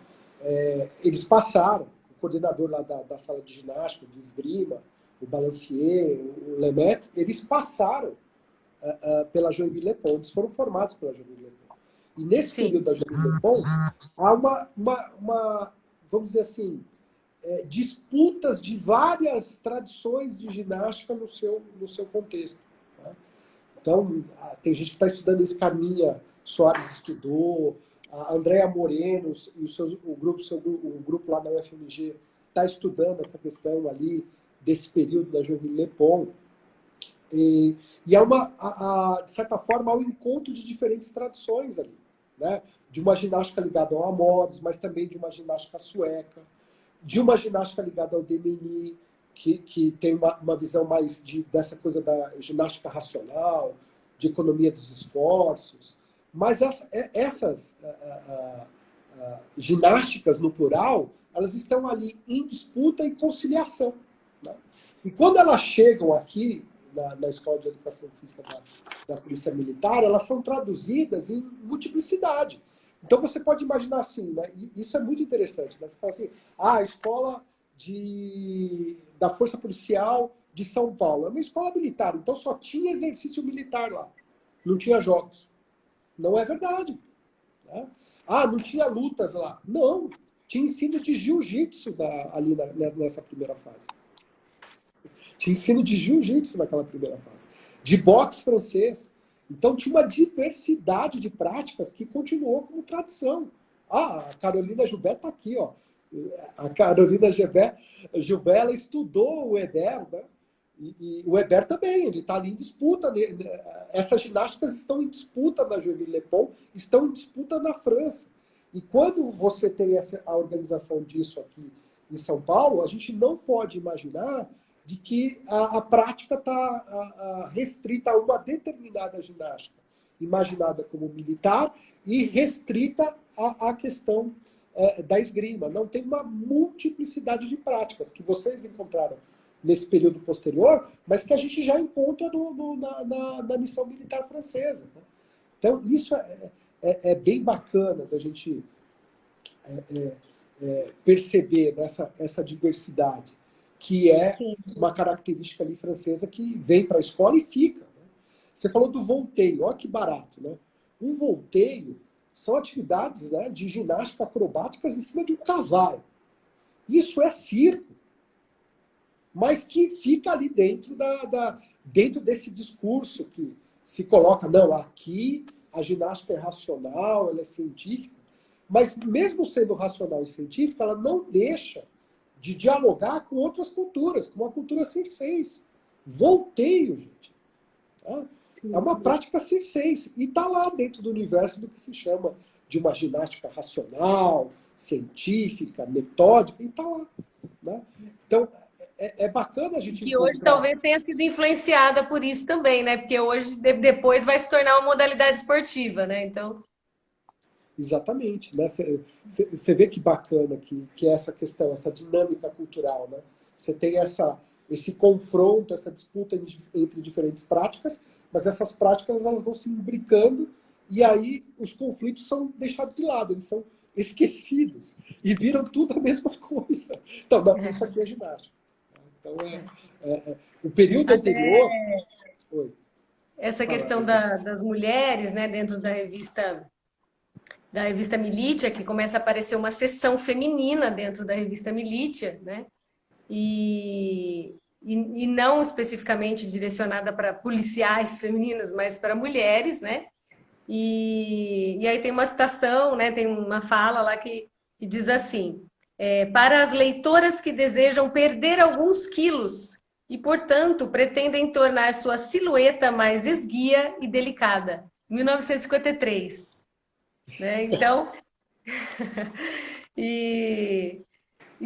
eles passaram, o coordenador lá da sala de ginástica, de esgrima, o Balancier, o Lemaitre, eles passaram pela Joinville Le Pont, eles foram formados pela Joinville Le Pont. E nesse período da Joinville Le Pont, há uma vamos dizer assim, disputas de várias tradições de ginástica no seu contexto. Né? Então, tem gente que está estudando isso, Carminha Soares estudou, a Andréa Moreno e o grupo lá da UFMG está estudando essa questão ali desse período da Joinville Le Pont. E é de certa forma, um encontro de diferentes tradições ali. né? De uma ginástica ligada ao Amoros, mas também de uma ginástica sueca, de uma ginástica ligada ao Demeny, que tem uma visão mais dessa coisa da ginástica racional, de economia dos esforços. Mas essas ginásticas, no plural, elas estão ali em disputa e conciliação, né? E quando elas chegam aqui, na Escola de Educação Física da Polícia Militar, elas são traduzidas em multiplicidade. Então você pode imaginar assim, né? E isso é muito interessante, né? Você fala assim, a escola da Força Policial de São Paulo é uma escola militar, então só tinha exercício militar lá, não tinha jogos. Não é verdade, né? Não tinha lutas lá. Não, tinha ensino de jiu-jitsu ali nessa primeira fase. Tinha ensino de jiu-jitsu naquela primeira fase. De boxe francês. Então tinha uma diversidade de práticas que continuou como tradição. A Carolina Joubert está aqui, ó. A Carolina Joubert, ela estudou o Hébert, né? E o Hébert também, ele está ali em disputa. Essas ginásticas estão em disputa na Joinville Le Pont, estão em disputa na França. E quando você tem a organização disso aqui em São Paulo, a gente não pode imaginar de que a prática está restrita a uma determinada ginástica, imaginada como militar, e restrita à questão da esgrima. Não, tem uma multiplicidade de práticas que vocês encontraram nesse período posterior, mas que a gente já encontra na missão militar francesa, né? Então, isso é bem bacana da gente perceber essa diversidade, que é uma característica ali francesa que vem para a escola e fica, né? Você falou do volteio, olha que barato, né? Um volteio são atividades, né, de ginástica acrobáticas em cima de um cavalo. Isso é circo, mas que fica ali dentro desse discurso que se coloca, não, aqui a ginástica é racional, ela é científica, mas mesmo sendo racional e científica, ela não deixa de dialogar com outras culturas, com a cultura circense. Volteio, gente. Tá? É uma prática circense. E está lá dentro do universo do que se chama de uma ginástica racional, científica, metódica, e está lá, né? Então, é bacana a gente que hoje talvez tenha sido influenciada por isso também, né? Porque hoje, depois, vai se tornar uma modalidade esportiva, né? Então... Exatamente, né? Você vê que bacana que é essa questão, essa dinâmica cultural, né? Você tem esse confronto, essa disputa entre diferentes práticas, mas essas práticas elas vão se imbricando e aí os conflitos são deixados de lado, eles são esquecidos e viram tudo a mesma coisa. Então, isso aqui é ginástica. Então, o período anterior... Oi. Essa questão das mulheres, né, dentro da revista Militia, que começa a aparecer uma seção feminina dentro da revista Militia, né? E não especificamente direcionada para policiais femininas, mas para mulheres, né? E aí tem uma citação, né? Tem uma fala lá que diz assim: para as leitoras que desejam perder alguns quilos e, portanto, pretendem tornar sua silhueta mais esguia e delicada. 1953. Né? Então, e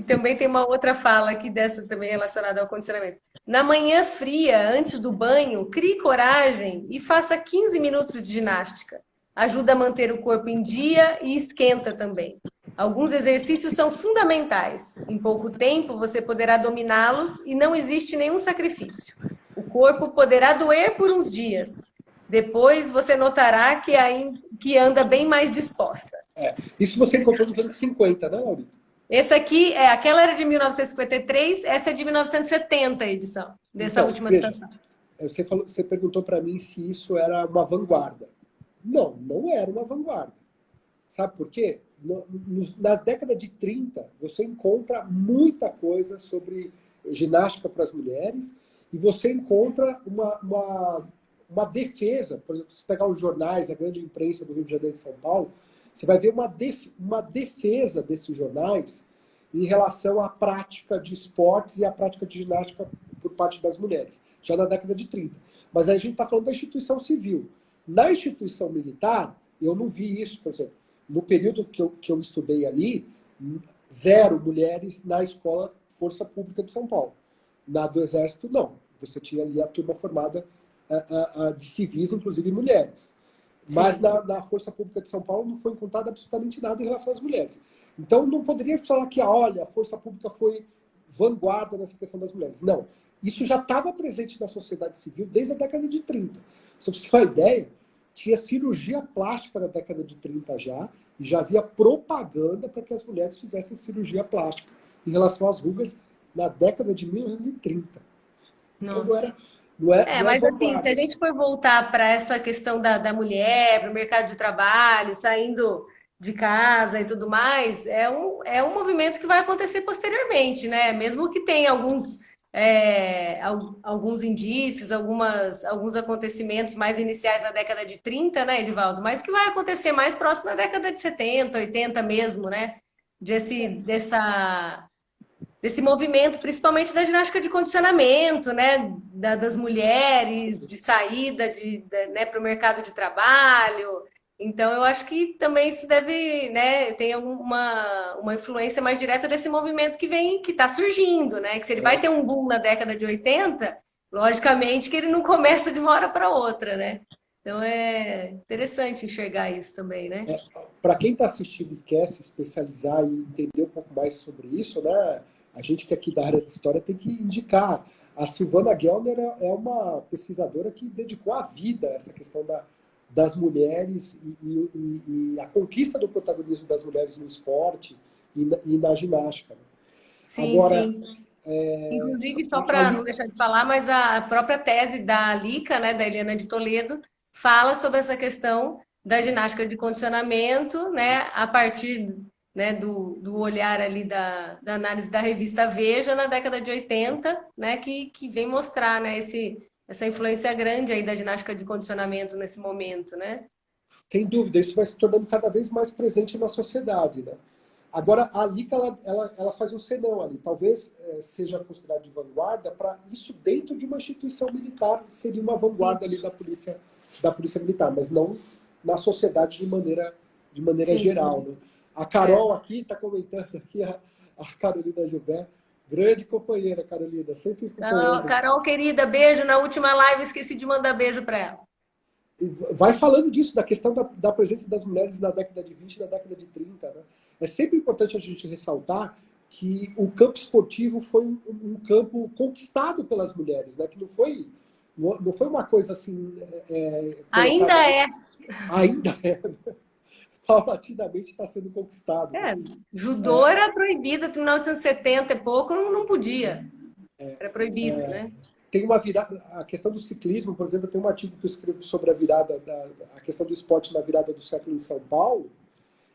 também tem uma outra fala aqui dessa também relacionada ao condicionamento. Na manhã fria, antes do banho, crie coragem e faça 15 minutos de ginástica. Ajuda a manter o corpo em dia e esquenta também. Alguns exercícios são fundamentais. Em pouco tempo você poderá dominá-los e não existe nenhum sacrifício. O corpo poderá doer por uns dias. Depois você notará que anda bem mais disposta. Isso você encontrou nos anos 50, né, Laurita? Essa aqui, aquela era de 1953, essa é de 1970, a edição, dessa última citação. Você perguntou para mim se isso era uma vanguarda. Não, não era uma vanguarda. Sabe por quê? Na década de 30, você encontra muita coisa sobre ginástica para as mulheres e você encontra uma defesa. Por exemplo, se pegar os jornais, a grande imprensa do Rio de Janeiro e São Paulo, você vai ver uma defesa desses jornais em relação à prática de esportes e à prática de ginástica por parte das mulheres, já na década de 30. Mas aí a gente está falando da instituição civil. Na instituição militar, Eu não vi isso, por exemplo. No período que eu estudei ali, 0 mulheres na escola Força Pública de São Paulo. Na do Exército, não. Você tinha ali a turma formada de civis, inclusive mulheres. Mas Sim. na Força Pública de São Paulo não foi contado absolutamente nada em relação às mulheres. Então, não poderia falar que, olha, a Força Pública foi vanguarda nessa questão das mulheres. Não. Isso já estava presente na sociedade civil desde a década de 30. Só para você ter uma ideia, tinha cirurgia plástica na década de 30 já, e já havia propaganda para que as mulheres fizessem cirurgia plástica em relação às rugas na década de 1930. Então, não Nossa. era, não é, não é Mas assim, se a vanguarda. gente for voltar para essa questão da mulher, para o mercado de trabalho, saindo de casa e tudo mais, é um movimento que vai acontecer posteriormente, né? Mesmo que tenha alguns indícios, alguns acontecimentos mais iniciais na década de 30, né, Edivaldo? Mas que vai acontecer mais próximo da década de 70, 80 mesmo, né? Desse movimento, principalmente da ginástica de condicionamento, né, das mulheres, de saída né, para o mercado de trabalho. Então, eu acho que também isso deve, né, tem uma influência mais direta desse movimento que está surgindo, né, que se ele vai ter um boom na década de 80, logicamente que ele não começa de uma hora para outra, né? Então, é interessante enxergar isso também, né? Para quem está assistindo e quer se especializar e entender um pouco mais sobre isso, né, a gente que é aqui da área de história tem que indicar. A Silvana Gellner é uma pesquisadora que dedicou a vida a essa questão das mulheres e a conquista do protagonismo das mulheres no esporte e na ginástica. Né? Sim, Agora, sim. Inclusive, só a para não deixar de falar, mas a própria tese da Lica, né, da Eliana de Toledo, fala sobre essa questão da ginástica de condicionamento, né, a partir, né, do olhar ali da análise da revista Veja na década de 80, né, que vem mostrar, né, essa influência grande aí da ginástica de condicionamento nesse momento, né? sem dúvida, isso vai se tornando cada vez mais presente na sociedade. Né? Agora, a Lica ela faz um senão ali. Talvez seja considerado de vanguarda para isso dentro de uma instituição militar, seria uma Sim, vanguarda ali da polícia militar, mas não na sociedade de maneira sim. geral. Né? A É. Carol aqui está comentando aqui, a Carolina Gilbert, grande companheira, Carolina, sempre Carol, acompanhando. Carol, querida, beijo. Na última live esqueci de mandar beijo para ela. Vai falando disso, da questão da presença das mulheres na década de 20 e na década de 30. Né? É sempre importante a gente ressaltar que o campo esportivo foi um campo conquistado pelas mulheres, né? Que não foi uma coisa assim Ainda colocada. é. Ainda é, né? Paulatinamente está sendo conquistado. Né? É, judô era proibido em 1970 e pouco, não podia. Era proibido, né? Tem uma virada, a questão do ciclismo, por exemplo, tem um artigo que eu escrevo sobre a virada, a questão do esporte na virada do século em São Paulo,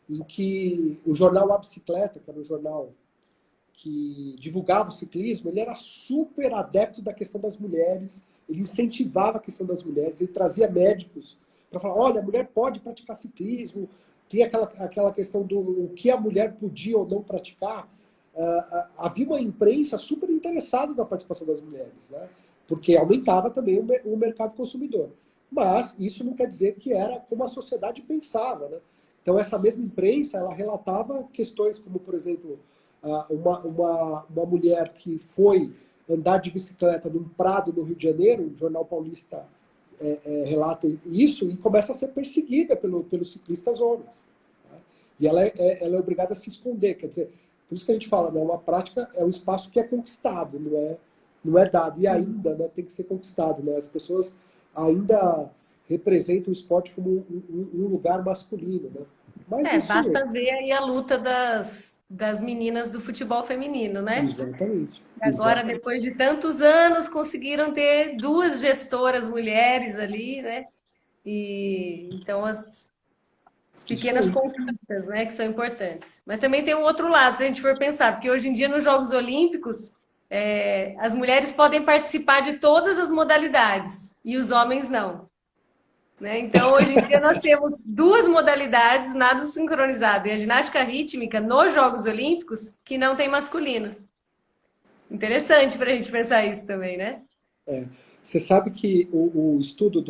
em que o jornal A Bicicleta, que era um jornal que divulgava o ciclismo, ele era super adepto da questão das mulheres, ele incentivava a questão das mulheres, ele trazia médicos para falar, olha, a mulher pode praticar ciclismo, tem aquela questão do o que a mulher podia ou não praticar. Havia uma imprensa super interessada na participação das mulheres, né? Porque aumentava também o mercado consumidor. Mas isso não quer dizer que era como a sociedade pensava, né? Então, essa mesma imprensa, ela relatava questões como, por exemplo, uma mulher que foi andar de bicicleta num prado no Rio de Janeiro, o Jornal Paulista relata isso, e começa a ser perseguida pelos ciclistas homens. Né? E ela é obrigada a se esconder. Quer dizer, por isso que a gente fala, né, uma prática é um espaço que é conquistado, não é dado. E ainda, né, tem que ser conquistado. Né? As pessoas ainda representam o esporte como um lugar masculino. Né? Mas isso... Basta ver aí a luta das meninas do futebol feminino, né? Exatamente. Agora, depois de tantos anos, conseguiram ter duas gestoras mulheres ali, né? E então as Isso pequenas aí. conquistas, né, que são importantes. Mas também tem um outro lado, se a gente for pensar, porque hoje em dia nos Jogos Olímpicos as mulheres podem participar de todas as modalidades e os homens não. Né? Então, hoje em dia, nós temos duas modalidades, nado sincronizado e a ginástica rítmica nos Jogos Olímpicos que não tem masculino. Interessante para a gente pensar isso também, né? Você sabe que o estudo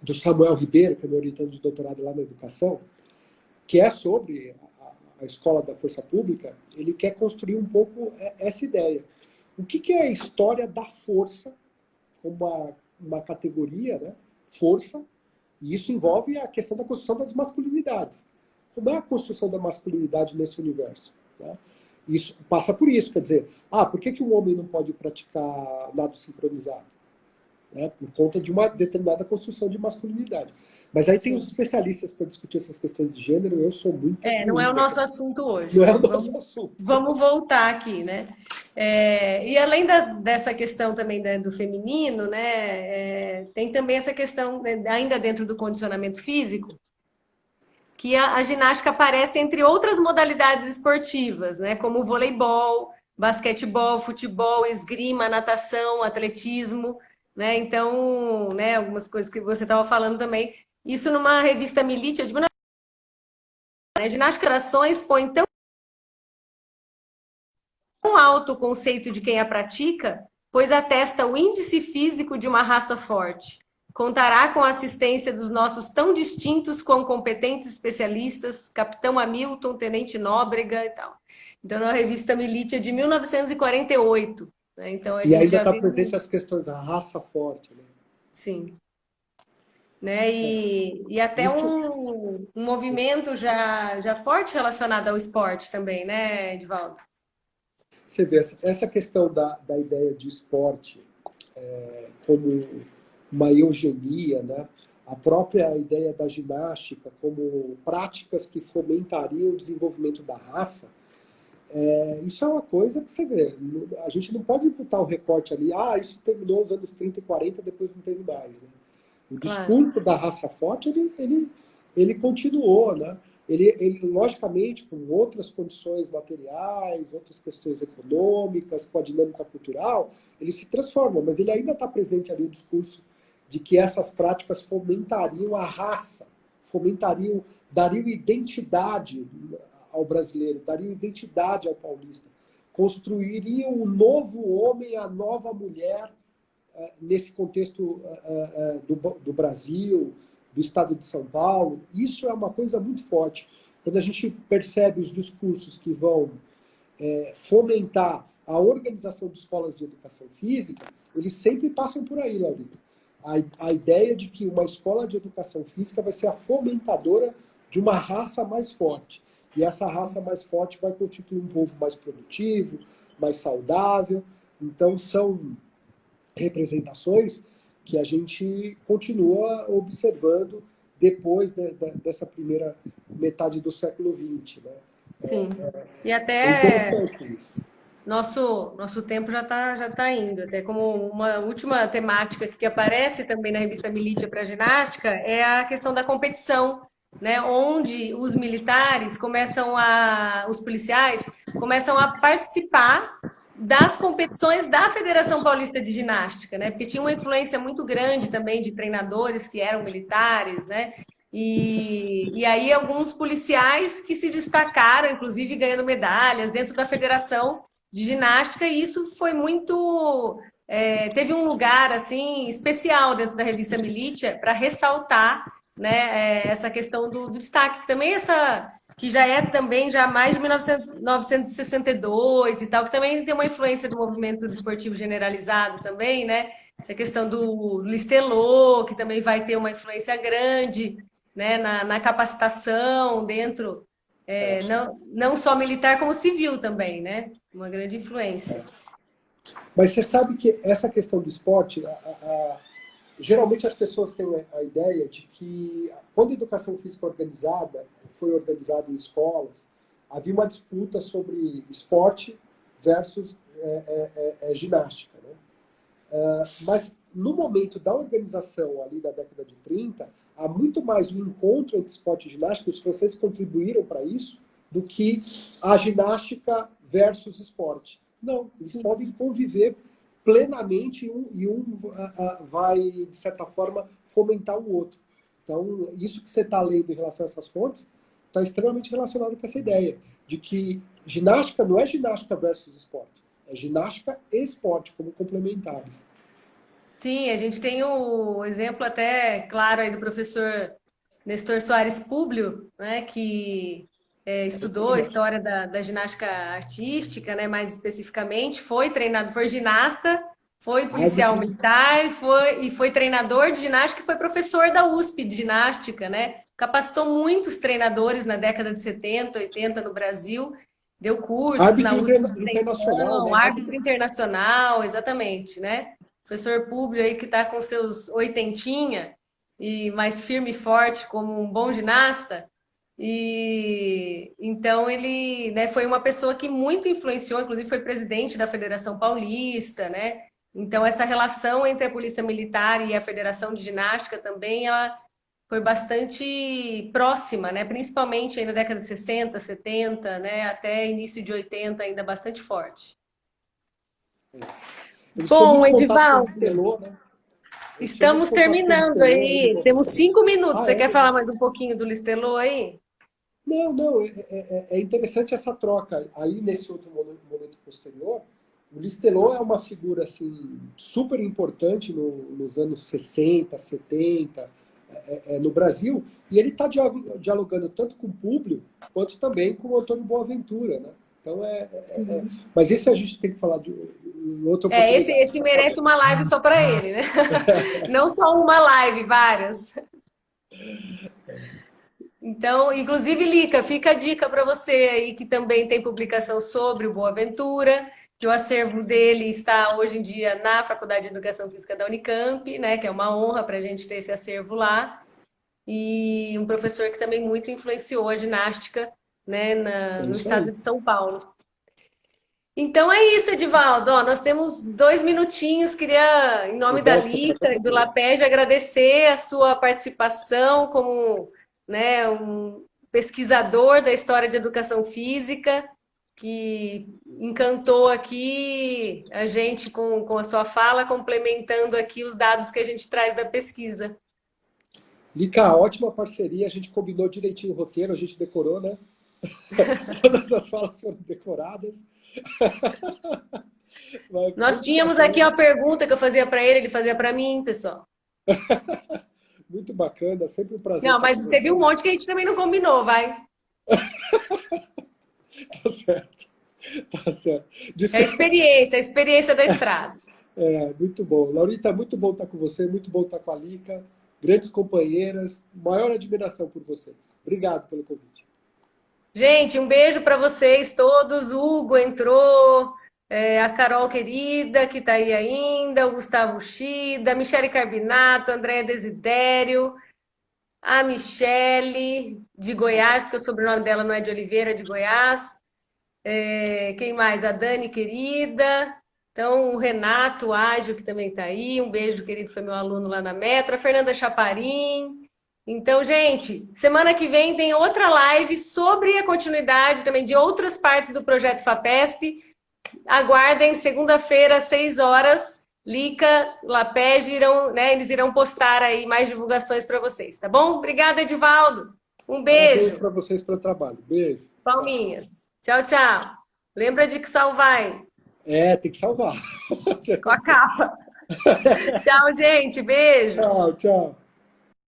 do Samuel Ribeiro, que é meu orientando de doutorado lá na educação, que é sobre a escola da força pública. Ele quer construir um pouco essa ideia. O que é a história da força como uma categoria, né? Força, e isso envolve a questão da construção das masculinidades. Como é a construção da masculinidade nesse universo? Né? Isso passa por isso, quer dizer, por que um homem não pode praticar nado sincronizado? Né? Por conta de uma determinada construção de masculinidade. Mas aí tem os especialistas para discutir essas questões de gênero, eu sou muito... não é o nosso assunto hoje. Não é o nosso assunto. Vamos voltar aqui, né? E além dessa questão também do feminino, né, tem também essa questão, ainda dentro do condicionamento físico, que a ginástica aparece entre outras modalidades esportivas, né, como o voleibol, basquetebol, futebol, esgrima, natação, atletismo, né? Então, né, algumas coisas que você estava falando também. Isso numa revista Militia de 19... A ginástica de ações põe tão alto o conceito de quem a pratica, pois atesta o índice físico de uma raça forte. Contará com a assistência dos nossos tão distintos como competentes especialistas, Capitão Hamilton, Tenente Nóbrega e tal. Então, na revista Militia de 1948. Né? Então, a e gente ainda já está viu... presente as questões da raça forte. Né? Sim. Né? E até um movimento já forte relacionado ao esporte também, né, Edivaldo? Você vê, essa questão da ideia de esporte como uma eugenia, né? A própria ideia da ginástica como práticas que fomentariam o desenvolvimento da raça, isso é uma coisa que você vê. A gente não pode imputar um recorte ali, isso terminou nos anos 30 e 40, depois não teve mais. Né? O discurso da raça forte, ele continuou, né? Ele, logicamente, com outras condições materiais, outras questões econômicas, com a dinâmica cultural, ele se transforma, mas ele ainda está presente ali o discurso de que essas práticas fomentariam a raça, dariam identidade ao brasileiro, dariam identidade ao paulista, construiriam o novo homem, a nova mulher, nesse contexto do Brasil, do estado de São Paulo. Isso é uma coisa muito forte. Quando a gente percebe os discursos que vão fomentar a organização de escolas de educação física, eles sempre passam por aí, Laurita. A ideia de que uma escola de educação física vai ser a fomentadora de uma raça mais forte. E essa raça mais forte vai constituir um povo mais produtivo, mais saudável. Então, são representações que a gente continua observando depois dessa primeira metade do século XX. Né? Sim. E até nosso tempo já tá indo. Até como uma última temática que aparece também na revista Militia para ginástica é a questão da competição, né? Onde os militares os policiais começam a participar das competições da Federação Paulista de Ginástica, né? Porque tinha uma influência muito grande também de treinadores que eram militares, né? E aí alguns policiais que se destacaram, inclusive ganhando medalhas dentro da Federação de Ginástica, e isso foi muito... teve um lugar assim especial dentro da revista Militia para ressaltar, né, essa questão do destaque, que também que já é também já mais de 1962 e tal, que também tem uma influência do movimento esportivo generalizado também, né? Essa questão do Listelô, que também vai ter uma influência grande, né, na capacitação dentro, não só militar, como civil também, né? Uma grande influência. Mas você sabe que essa questão do esporte, geralmente as pessoas têm a ideia de que quando a educação física foi organizada em escolas, havia uma disputa sobre esporte versus ginástica. Né? Mas no momento da organização ali da década de 30, há muito mais um encontro entre esporte e ginástica, os franceses contribuíram para isso, do que a ginástica versus esporte. Não, eles podem conviver plenamente e um vai, de certa forma, fomentar o outro. Então, isso que você está lendo em relação a essas fontes está extremamente relacionado com essa ideia de que ginástica não é ginástica versus esporte, é ginástica e esporte como complementares. Sim, a gente tem o exemplo até claro aí do professor Nestor Soares Públio, né, que estudou a história da ginástica artística, né, mais especificamente, foi treinado, foi ginasta, foi policial Árbitro de... militar, e foi treinador de ginástica e foi professor da USP de ginástica, né? Capacitou muitos treinadores na década de 70, 80 no Brasil, deu cursos na Árbitro USP de internacional, extensão, né? árbitro internacional, exatamente, né? Professor Públio aí que está com seus oitentinha, e mais firme e forte como um bom ginasta. E então ele, né, foi uma pessoa que muito influenciou, inclusive foi presidente da Federação Paulista, né? Então essa relação entre a Polícia Militar e a Federação de Ginástica também ela foi bastante próxima, né? Principalmente aí na década de 60, 70, né? Até início de 80 ainda bastante forte. Eles tinham Bom, muito contato com o Edivaldo, Listelô, né? Eles tinham muito estamos contato com o terminando Listelô. aí. Temos 5 minutos. Ah, Você é? quer falar mais um pouquinho do Listelô aí? Não, não, é interessante essa troca. Aí, nesse outro momento posterior, o Listelô é uma figura assim, super importante nos anos 60, 70, no Brasil, e ele está dialogando tanto com o público quanto também com o Antônio Boaventura, né? Então, mas esse a gente tem que falar de outra oportunidade. Esse merece uma live só para ele, né? Não só uma live, várias. Então, inclusive, Lica, fica a dica para você aí que também tem publicação sobre o Boaventura, que o acervo dele está hoje em dia na Faculdade de Educação Física da Unicamp, né? Que é uma honra para a gente ter esse acervo lá. E um professor que também muito influenciou a ginástica, né, no estado de São Paulo. Então é isso, Edivaldo. Ó, nós temos 2 minutinhos. Queria, em nome da Lica e do LAPEJ, agradecer a sua participação como, né, um pesquisador da história de educação física, que encantou aqui a gente com a sua fala, complementando aqui os dados que a gente traz da pesquisa. Lica, ótima parceria. A gente combinou direitinho o roteiro, a gente decorou, né? Todas as falas foram decoradas. Nós tínhamos aqui uma pergunta que eu fazia para ele fazia para mim, pessoal. Muito bacana, sempre um prazer. Não, mas teve um monte que a gente também não combinou, vai. Tá certo. Tá certo. É a experiência da estrada. Muito bom. Laurita, muito bom estar com você, muito bom estar com a Lica. Grandes companheiras, maior admiração por vocês. Obrigado pelo convite. Gente, um beijo para vocês todos. O Hugo entrou, a Carol querida, que está aí ainda, o Gustavo Chida, a Michele Carbinato, a Andréia Desidério, a Michele de Goiás, porque o sobrenome dela não é de Oliveira, é de Goiás. Quem mais? A Dani querida. Então, o Renato Ágil, que também está aí. Um beijo, querido, foi meu aluno lá na Metro. A Fernanda Chaparim. Então, gente, semana que vem tem outra live sobre a continuidade também de outras partes do projeto FAPESP. Aguardem, segunda-feira, às 6 horas, Lica, LAPEJ, eles irão postar aí mais divulgações para vocês, tá bom? Obrigada, Edivaldo. Um beijo. Beijo para vocês pelo trabalho. Beijo. Palminhas. Tchau, tchau. Lembra de que salvar, hein? Tem que salvar. Com a capa. Tchau, gente. Beijo. Tchau, tchau.